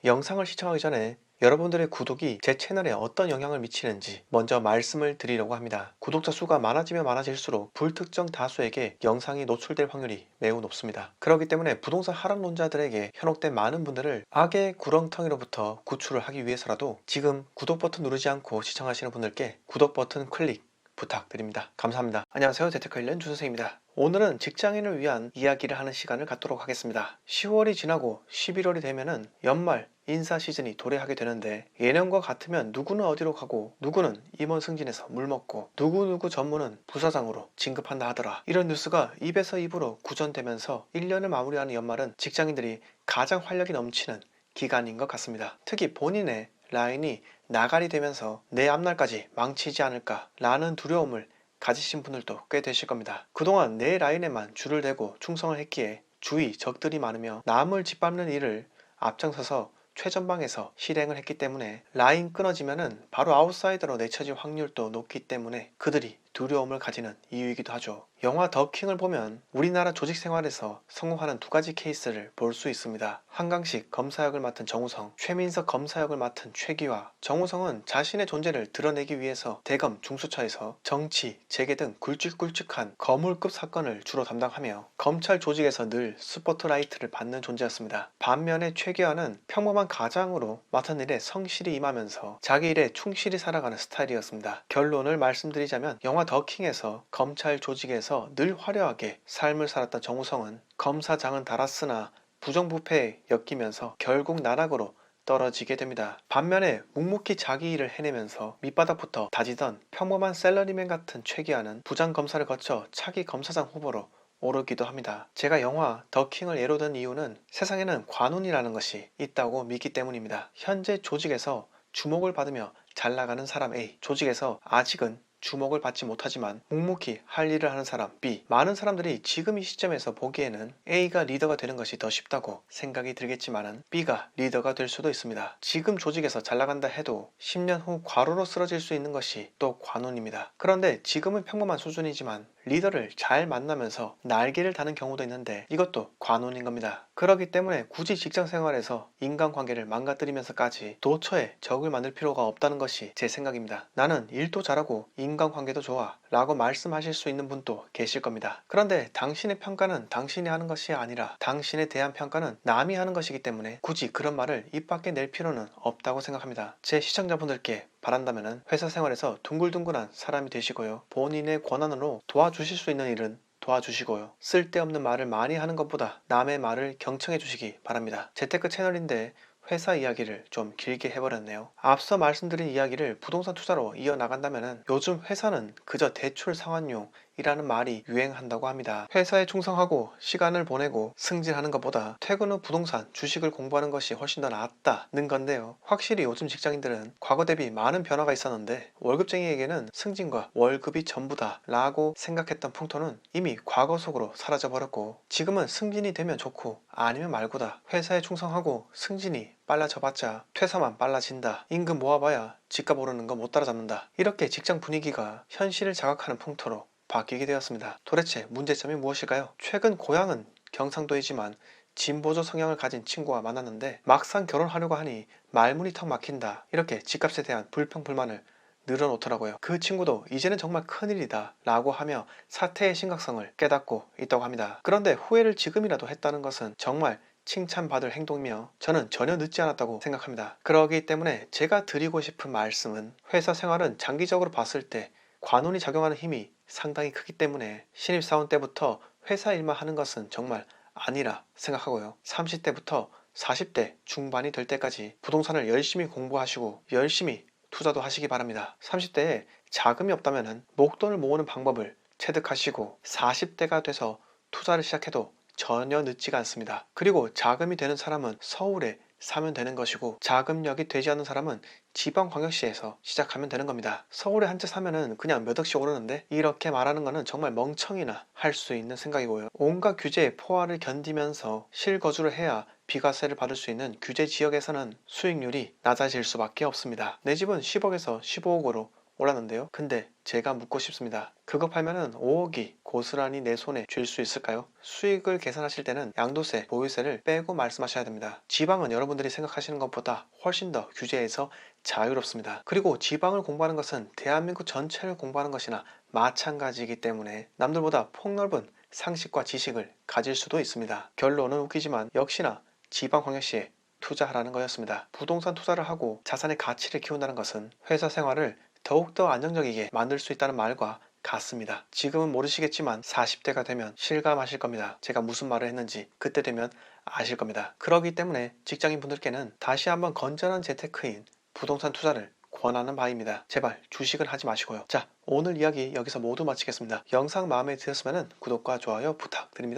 영상을 시청하기 전에 여러분들의 구독이 제 채널에 어떤 영향을 미치는지 먼저 말씀을 드리려고 합니다. 구독자 수가 많아지면 많아질수록 불특정 다수에게 영상이 노출될 확률이 매우 높습니다. 그렇기 때문에 부동산 하락론자들에게 현혹된 많은 분들을 악의 구렁텅이로부터 구출을 하기 위해서라도 지금 구독 버튼 누르지 않고 시청하시는 분들께 구독 버튼 클릭 부탁드립니다. 감사합니다. 안녕하세요. 재테크일련 주선생입니다. 오늘은 직장인을 위한 이야기를 하는 시간을 갖도록 하겠습니다. 10월이 지나고 11월이 되면은 연말 인사 시즌이 도래하게 되는데, 예년과 같으면 누구는 어디로 가고 누구는 임원 승진해서 물먹고 누구누구 전무는 부사장으로 진급한다 하더라, 이런 뉴스가 입에서 입으로 구전되면서 1년을 마무리하는 연말은 직장인들이 가장 활력이 넘치는 기간인 것 같습니다. 특히 본인의 라인이 나갈이 되면서 내 앞날까지 망치지 않을까 라는 두려움을 가지신 분들도 꽤 되실 겁니다. 그동안 내 라인에만 줄을 대고 충성을 했기에 주위 적들이 많으며 남을 짓밟는 일을 앞장서서 최전방에서 실행을 했기 때문에 라인 끊어지면은 바로 아웃사이더로 내쳐질 확률도 높기 때문에 그들이 두려움을 가지는 이유이기도 하죠. 영화 더 킹을 보면 우리나라 조직 생활에서 성공하는 두 가지 케이스를 볼 수 있습니다. 한강식 검사 역을 맡은 정우성, 최민석 검사 역을 맡은 최기화. 정우성은 자신의 존재를 드러내기 위해서 대검 중수처에서 정치, 재계 등 굵직굵직한 거물급 사건을 주로 담당하며 검찰 조직에서 늘 스포트라이트를 받는 존재였습니다. 반면에 최기화는 평범한 가장으로 맡은 일에 성실히 임하면서 자기 일에 충실히 살아가는 스타일이었습니다. 결론을 말씀드리자면 영화 더 킹에서 검찰 조직에서 늘 화려하게 삶을 살았던 정우성은 검사장은 달았으나 부정부패에 엮이면서 결국 나락으로 떨어지게 됩니다. 반면에 묵묵히 자기 일을 해내면서 밑바닥부터 다지던 평범한 샐러리맨 같은 최기화는 부장검사를 거쳐 차기 검사장 후보로 오르기도 합니다. 제가 영화 더 킹을 예로 든 이유는 세상에는 관운이라는 것이 있다고 믿기 때문입니다. 현재 조직에서 주목을 받으며 잘 나가는 사람 A, 조직에서 아직은 주목을 받지 못하지만 묵묵히 할 일을 하는 사람 B. 많은 사람들이 지금 이 시점에서 보기에는 A가 리더가 되는 것이 더 쉽다고 생각이 들겠지만은 B가 리더가 될 수도 있습니다. 지금 조직에서 잘 나간다 해도 10년 후 과로로 쓰러질 수 있는 것이 또 관운입니다. 그런데 지금은 평범한 수준이지만 리더를 잘 만나면서 날개를 다는 경우도 있는데 이것도 관운인 겁니다. 그렇기 때문에 굳이 직장 생활에서 인간관계를 망가뜨리면서까지 도처에 적을 만들 필요가 없다는 것이 제 생각입니다. 나는 일도 잘하고 인간관계도 좋아 라고 말씀하실 수 있는 분도 계실 겁니다. 그런데 당신의 평가는 당신이 하는 것이 아니라 당신에 대한 평가는 남이 하는 것이기 때문에 굳이 그런 말을 입 밖에 낼 필요는 없다고 생각합니다. 제 시청자분들께 바란다면 회사 생활에서 둥글둥글한 사람이 되시고요, 본인의 권한으로 도와주실 수 있는 일은 도와주시고요, 쓸데없는 말을 많이 하는 것보다 남의 말을 경청해 주시기 바랍니다. 재테크 채널인데 회사 이야기를 좀 길게 해버렸네요. 앞서 말씀드린 이야기를 부동산 투자로 이어나간다면 요즘 회사는 그저 대출 상환용 이라는 말이 유행한다고 합니다. 회사에 충성하고 시간을 보내고 승진하는 것보다 퇴근 후 부동산, 주식을 공부하는 것이 훨씬 더 낫다는 건데요. 확실히 요즘 직장인들은 과거 대비 많은 변화가 있었는데 월급쟁이에게는 승진과 월급이 전부다 라고 생각했던 풍토는 이미 과거 속으로 사라져버렸고, 지금은 승진이 되면 좋고 아니면 말고다. 회사에 충성하고 승진이 빨라져봤자 퇴사만 빨라진다. 임금 모아봐야 집값 오르는 거 못 따라잡는다. 이렇게 직장 분위기가 현실을 자각하는 풍토로 바뀌게 되었습니다. 도대체 문제점이 무엇일까요? 최근 고향은 경상도이지만 진보적 성향을 가진 친구와 만났는데 막상 결혼하려고 하니 말문이 턱 막힌다, 이렇게 집값에 대한 불평불만을 늘어놓더라고요. 그 친구도 이제는 정말 큰일이다 라고 하며 사태의 심각성을 깨닫고 있다고 합니다. 그런데 후회를 지금이라도 했다는 것은 정말 칭찬받을 행동이며 저는 전혀 늦지 않았다고 생각합니다. 그러기 때문에 제가 드리고 싶은 말씀은, 회사 생활은 장기적으로 봤을 때 관운이 작용하는 힘이 상당히 크기 때문에 신입사원 때부터 회사 일만 하는 것은 정말 아니라 생각하고요, 30대부터 40대 중반이 될 때까지 부동산을 열심히 공부하시고 열심히 투자도 하시기 바랍니다. 30대에 자금이 없다면 목돈을 모으는 방법을 체득하시고 40대가 돼서 투자를 시작해도 전혀 늦지가 않습니다. 그리고 자금이 되는 사람은 서울에 사면 되는 것이고 자금력이 되지 않는 사람은 지방광역시에서 시작하면 되는 겁니다. 서울에 한 채 사면은 그냥 몇 억씩 오르는데, 이렇게 말하는 거는 정말 멍청이나 할 수 있는 생각이고요. 온갖 규제의 포화를 견디면서 실거주를 해야 비과세를 받을 수 있는 규제 지역에서는 수익률이 낮아질 수밖에 없습니다. 내 집은 10억에서 15억으로 올랐는데요. 근데 제가 묻고 싶습니다. 그거 팔면은 5억이 고스란히 내 손에 쥘 수 있을까요? 수익을 계산하실 때는 양도세, 보유세를 빼고 말씀하셔야 됩니다. 지방은 여러분들이 생각하시는 것보다 훨씬 더 규제에서 자유롭습니다. 그리고 지방을 공부하는 것은 대한민국 전체를 공부하는 것이나 마찬가지이기 때문에 남들보다 폭넓은 상식과 지식을 가질 수도 있습니다. 결론은 웃기지만 역시나 지방광역시에 투자하라는 거였습니다. 부동산 투자를 하고 자산의 가치를 키운다는 것은 회사 생활을 더욱더 안정적이게 만들 수 있다는 말과 같습니다. 지금은 모르시겠지만 40대가 되면 실감하실 겁니다. 제가 무슨 말을 했는지 그때 되면 아실 겁니다. 그러기 때문에 직장인 분들께는 다시 한번 건전한 재테크인 부동산 투자를 권하는 바입니다. 제발 주식은 하지 마시고요. 자, 오늘 이야기 여기서 모두 마치겠습니다. 영상 마음에 드셨으면 구독과 좋아요 부탁드립니다.